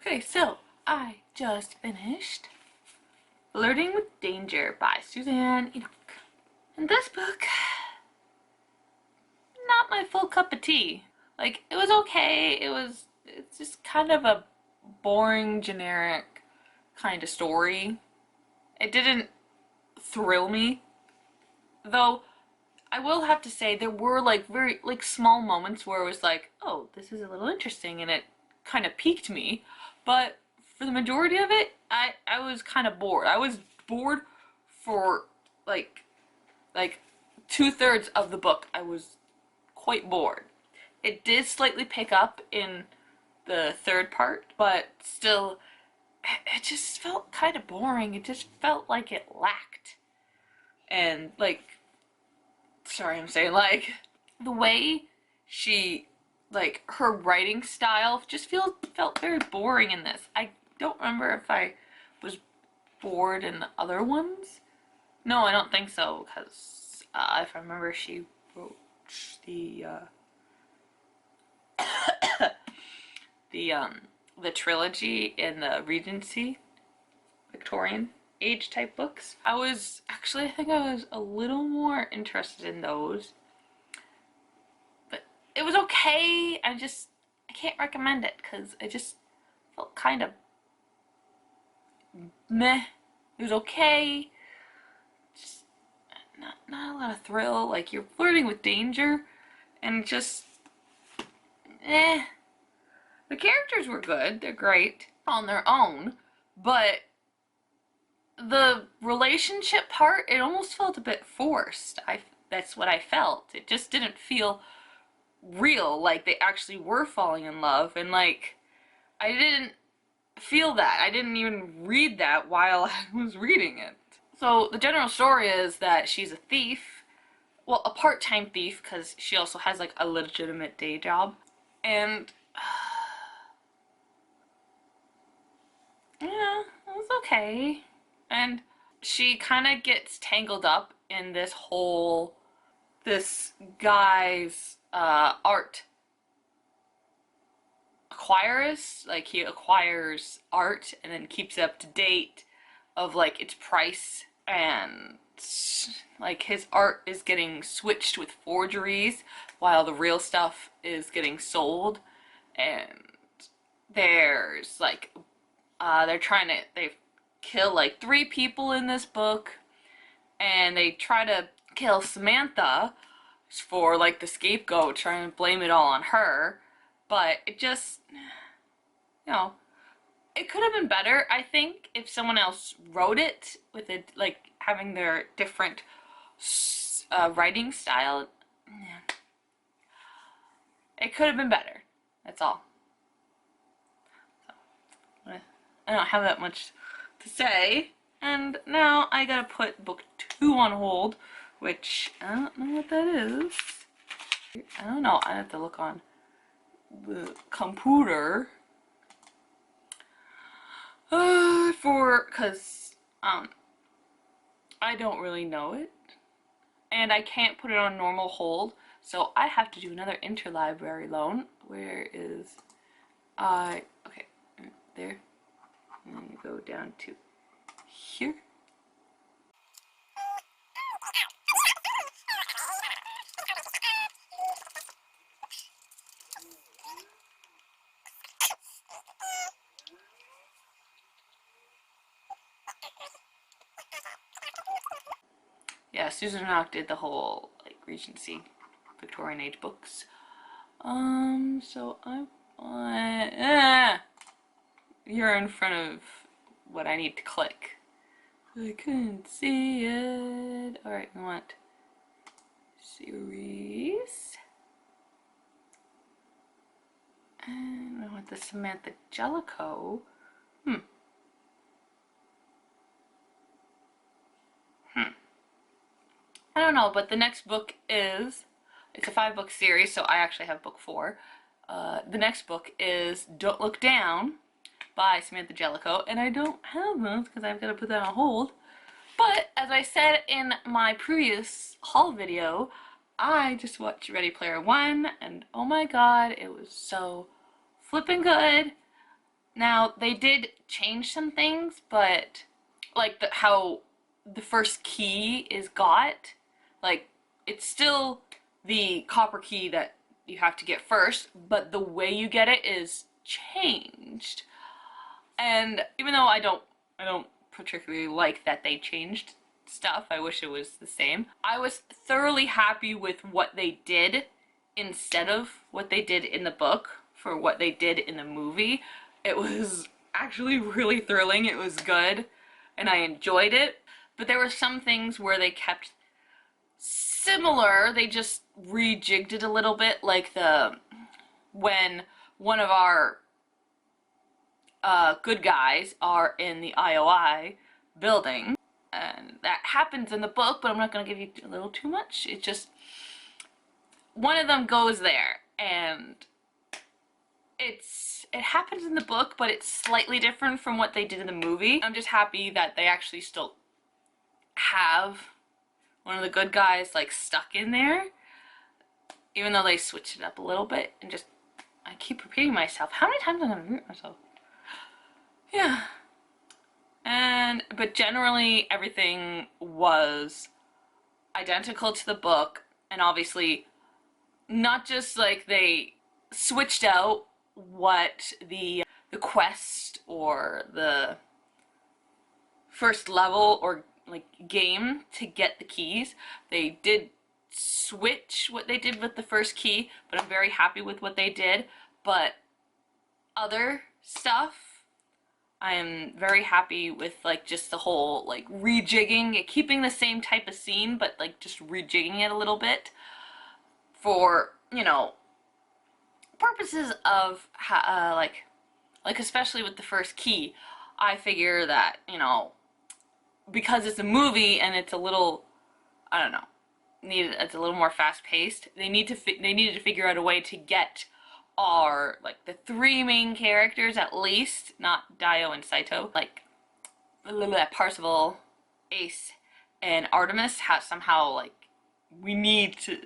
Okay, so I just finished Flirting with Danger by Suzanne Enoch. And this book, not my full cup of tea. Like, it was okay, it's just kind of a boring, generic kind of story. It didn't thrill me, though I will have to say there were like very like small moments where it was like, oh, this is a little interesting, and it kind of piqued me. But for the majority of it, I was kind of bored. I was bored for like 2/3 of the book. I was quite bored. It did slightly pick up in the third part, but still, it just felt kind of boring. It just felt like it lacked. And like, sorry, I'm saying like, the way she, like, her writing style just felt very boring in this. I don't remember if I was bored in the other ones. No, I don't think so, because if I remember, she wrote the the the trilogy in the Regency Victorian age type books. I think I was a little more interested in those, but it was okay. I can't recommend it because I just felt kind of meh. It was okay, just not a lot of thrill. Like, you're flirting with danger, and just eh. The characters were good, they're great on their own, but the relationship part, it almost felt a bit forced. That's what I felt. It just didn't feel real, like they actually were falling in love, and like, I didn't feel that. I didn't even read that while I was reading it. So the general story is that she's a thief, well, a part-time thief, because she also has like a legitimate day job, and yeah, it was okay. And she kind of gets tangled up in this guy's art acquirers. Like, he acquires art and then keeps it up to date of like its price, and like his art is getting switched with forgeries while the real stuff is getting sold. And there's like they kill like 3 people in this book, and they try to kill Samantha for like the scapegoat, trying to blame it all on her. But it just, you know, it could have been better, I think, if someone else wrote it with it, like having their different writing style. It could have been better, that's all. So, I don't have that much to say. And now I gotta put book 2 on hold, which I don't know what that is. I don't know, I have to look on the computer because I don't really know it, and I can't put it on normal hold, so I have to do another interlibrary loan. Where is okay, there, and then you go down to here. Yeah, Suzanne Enoch did the whole like Regency Victorian age books. So I want you're in front of what I need to click. I couldn't see it. Alright, I want series. And I want the Samantha Jellicoe. I don't know, but the next book it's a 5-book series, so I actually have book 4. The next book is Don't Look Down by Samantha Jellicoe, and I don't have those because I've got to put that on hold. But as I said in my previous haul video, I just watched Ready Player One, and oh my god, it was so flippin' good. Now, they did change some things, but like how the first key is got, like it's still the copper key that you have to get first, but the way you get it is changed. And even though I don't particularly like that they changed stuff, I wish it was the same. I was thoroughly happy with what they did instead of what they did in the book for what they did in the movie. It was actually really thrilling. It was good and I enjoyed it. But there were some things where they kept similar. They just rejigged it a little bit, like when one of our good guys are in the IOI building, and that happens in the book, but I'm not going to give you a little too much. It just, one of them goes there, and it happens in the book, but it's slightly different from what they did in the movie. I'm just happy that they actually still have one of the good guys like stuck in there, even though they switched it up a little bit. And just, I keep repeating myself. How many times am I gonna repeat myself? Yeah. But generally everything was identical to the book, and obviously not just like they switched out what the quest or the first level or like game to get the keys. They did switch what they did with the first key, but I'm very happy with what they did. But other stuff, I am very happy with like just the whole like rejigging, keeping the same type of scene, but like just rejigging it a little bit for, you know, purposes of like especially with the first key. I figure that, you know, because it's a movie and it's a little, I don't know, it's a little more fast paced. They needed to figure out a way to get our like the three main characters at least, not Dio and Saito, like Parzival, Ace, and Artemis. Has somehow like we need to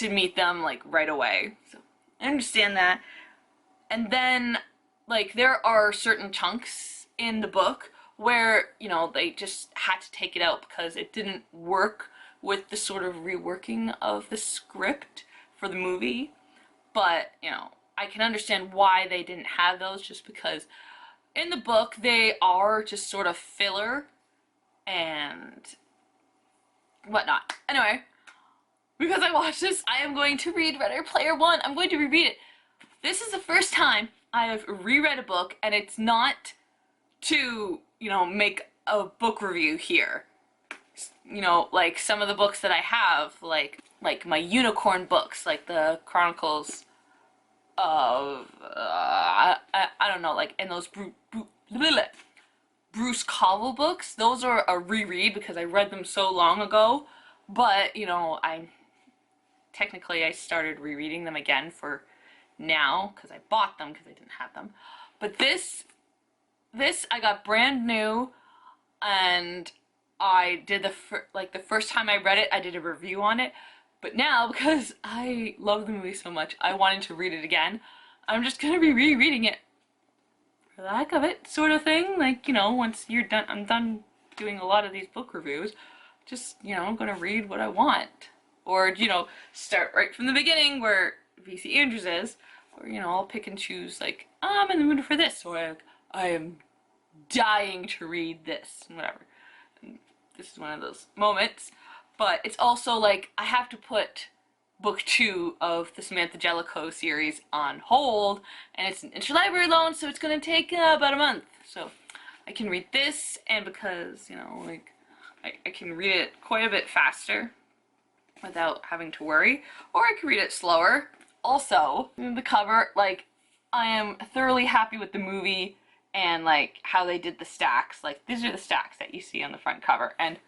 meet them like right away. So I understand that. And then like there are certain chunks in the book where, you know, they just had to take it out because it didn't work with the sort of reworking of the script for the movie. But, you know, I can understand why they didn't have those, just because in the book they are just sort of filler and whatnot. Anyway, because I watched this, I am going to read Ready Player One. I'm going to reread it. This is the first time I have reread a book, and it's not to, you know, make a book review here. You know, like some of the books that I have, like my unicorn books, like the Chronicles of, I don't know, like, and those Bruce Covell books, those are a reread because I read them so long ago, but, you know, technically I started rereading them again for now because I bought them because I didn't have them. But this I got brand new, and I did the first time I read it, I did a review on it. But now, because I love the movie so much, I wanted to read it again. I'm just gonna be rereading it for the heck of it, sort of thing. Like, you know, once you're done, I'm done doing a lot of these book reviews. Just, you know, I'm gonna read what I want. Or, you know, start right from the beginning where VC Andrews is. Or, you know, I'll pick and choose, like, oh, I'm in the mood for this. Or, like, I am dying to read this, and whatever. And this is one of those moments. But it's also like I have to put book 2 of the Samantha Jellicoe series on hold, and it's an interlibrary loan, so it's gonna take about a month. So I can read this, and because, you know, like I can read it quite a bit faster without having to worry, or I can read it slower. Also, the cover, like, I am thoroughly happy with the movie and like how they did the stacks. Like, these are the stacks that you see on the front cover, and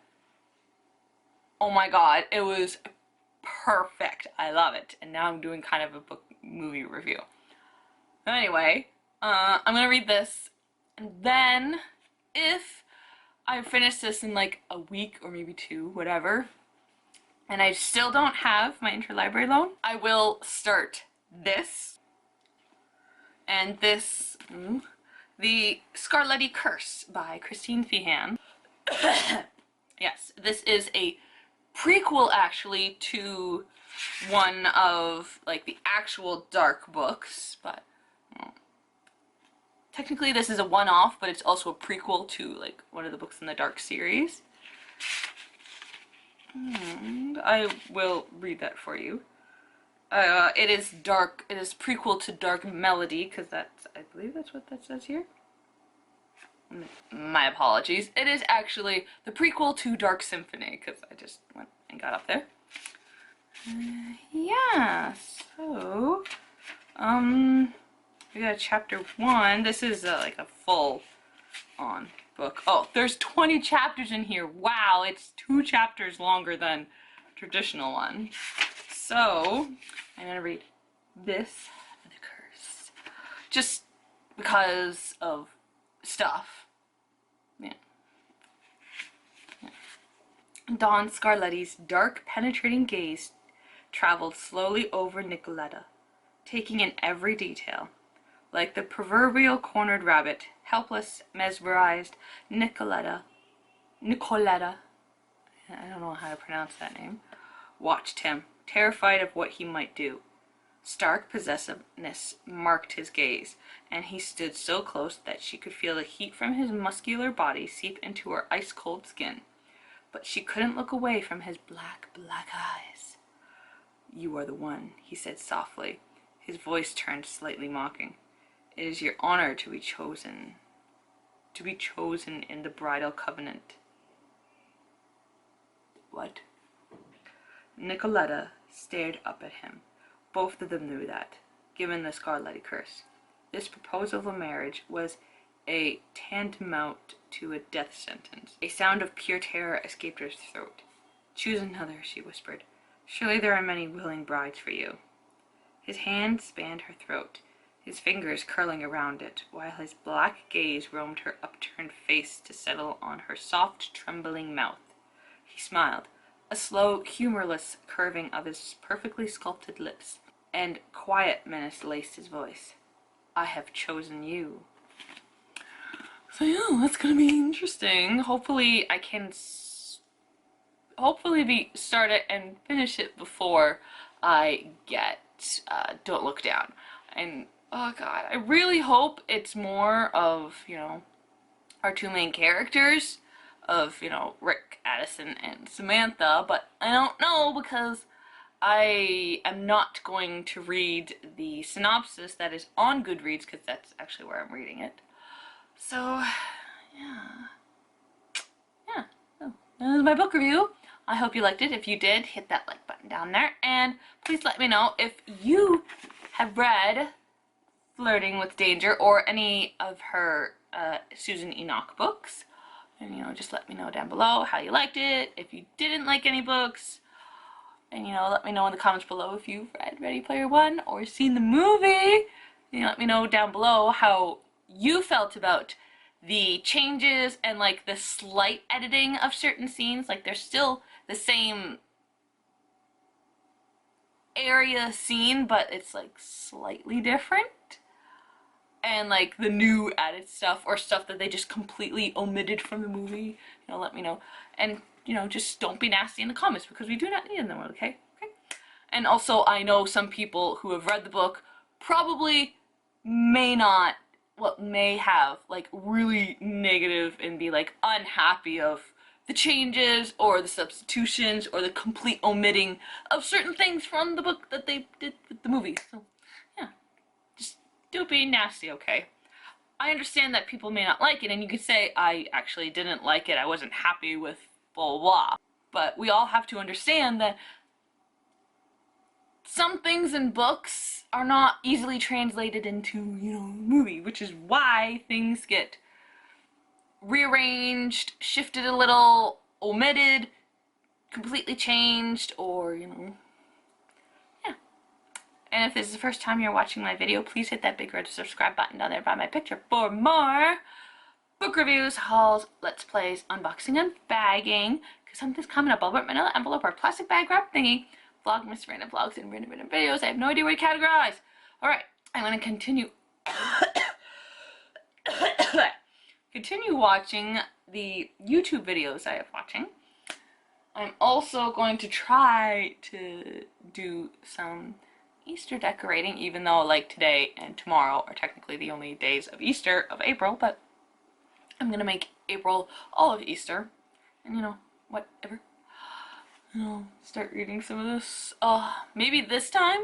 oh my god, it was perfect. I love it. And now I'm doing kind of a book movie review. But anyway, I'm gonna read this, and then if I finish this in like a week or maybe 2, whatever, and I still don't have my interlibrary loan, I will start this. And this, The Scarletty Curse by Kristin Feehan. Yes, this is a prequel actually to one of like the actual dark books, but technically this is a one-off, but it's also a prequel to like one of the books in the dark series. And I will read that for you. It is dark. It is prequel to Dark Melody, because that's, I believe that's what that says here. My apologies. It is actually the prequel to Dark Symphony, because I just went and got up there. Yeah, so, we got chapter 1. This is like a full-on book. Oh, there's 20 chapters in here. Wow, it's 2 chapters longer than traditional one. So, I'm gonna read this, The Curse, just because of stuff. Yeah. Don Scarletti's dark, penetrating gaze traveled slowly over Nicoletta, taking in every detail. Like the proverbial cornered rabbit, helpless, mesmerized, Nicoletta, I don't know how to pronounce that name, watched him, terrified of what he might do. Stark possessiveness marked his gaze, and he stood so close that she could feel the heat from his muscular body seep into her ice-cold skin. But she couldn't look away from his black, black eyes. "You are the one," he said softly, his voice turned slightly mocking. "It is your honor to be chosen in the bridal covenant." What? Nicoletta stared up at him. Both of them knew that, given the Scarletty Curse, this proposal of marriage was a tantamount to a death sentence. A sound of pure terror escaped her throat. "Choose another," she whispered. "Surely there are many willing brides for you." His hand spanned her throat, his fingers curling around it, while his black gaze roamed her upturned face to settle on her soft, trembling mouth. He smiled, a slow, humorless curving of his perfectly sculpted lips, and quiet menace laced his voice. "I have chosen you." So yeah, that's gonna be interesting. Hopefully I can start it and finish it before I get Don't Look Down. And oh god, I really hope it's more of, our 2 main characters of, Rick, Addison, and Samantha, but I don't know because I am not going to read the synopsis that is on Goodreads because that's actually where I'm reading it. So, yeah. So, that was my book review. I hope you liked it. If you did, hit that like button down there, and please let me know if you have read Flirting with Danger or any of her Suzanne Enoch books. And, just let me know down below how you liked it, if you didn't like any books. And, let me know in the comments below if you've read Ready Player One or seen the movie. Let me know down below how you felt about the changes and, like, the slight editing of certain scenes. Like, they're still the same area scene, but it's, like, slightly different. And like the new added stuff or stuff that they just completely omitted from the movie, let me know. And just don't be nasty in the comments because we do not need them, okay? And also, I know some people who have read the book probably may have like really negative and be like unhappy of the changes or the substitutions or the complete omitting of certain things from the book that they did with the movie. So yeah, just don't be nasty, okay? I understand that people may not like it, and you could say, I actually didn't like it, I wasn't happy with blah, blah, blah. But we all have to understand that some things in books are not easily translated into, movie, which is why things get rearranged, shifted a little, omitted, completely changed, or, And if this is the first time you're watching my video, please hit that big red subscribe button down there by my picture for more book reviews, hauls, let's plays, unboxing, and bagging. Because something's coming up. I'll put manila envelope or plastic bag wrap thingy. Vlogmas, random vlogs, and random videos. I have no idea where to categorize. Alright, I'm going to continue continue watching the YouTube videos I am watching. I'm also going to try to do some Easter decorating, even though like today and tomorrow are technically the only days of Easter of April, but I'm gonna make April all of Easter, and you know, whatever. I'll start reading some of this. Maybe this time,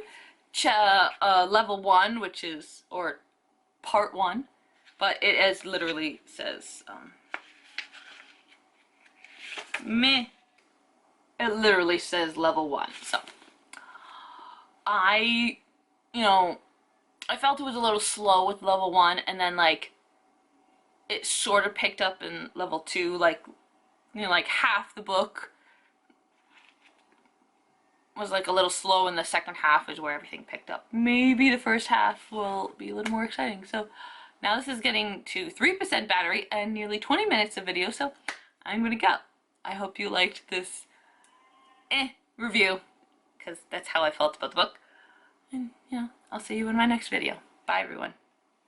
level 1, which is, or part 1, but it as literally says, meh. It literally says level 1, so. I, you know, I felt it was a little slow with level 1, and then, like, it sort of picked up in level 2, like, you know, like half the book was like a little slow, and the second half is where everything picked up. Maybe the first half will be a little more exciting. So now this is getting to 3% battery and nearly 20 minutes of video, so I'm gonna go. I hope you liked this review, because that's how I felt about the book. And yeah, I'll see you in my next video. Bye everyone.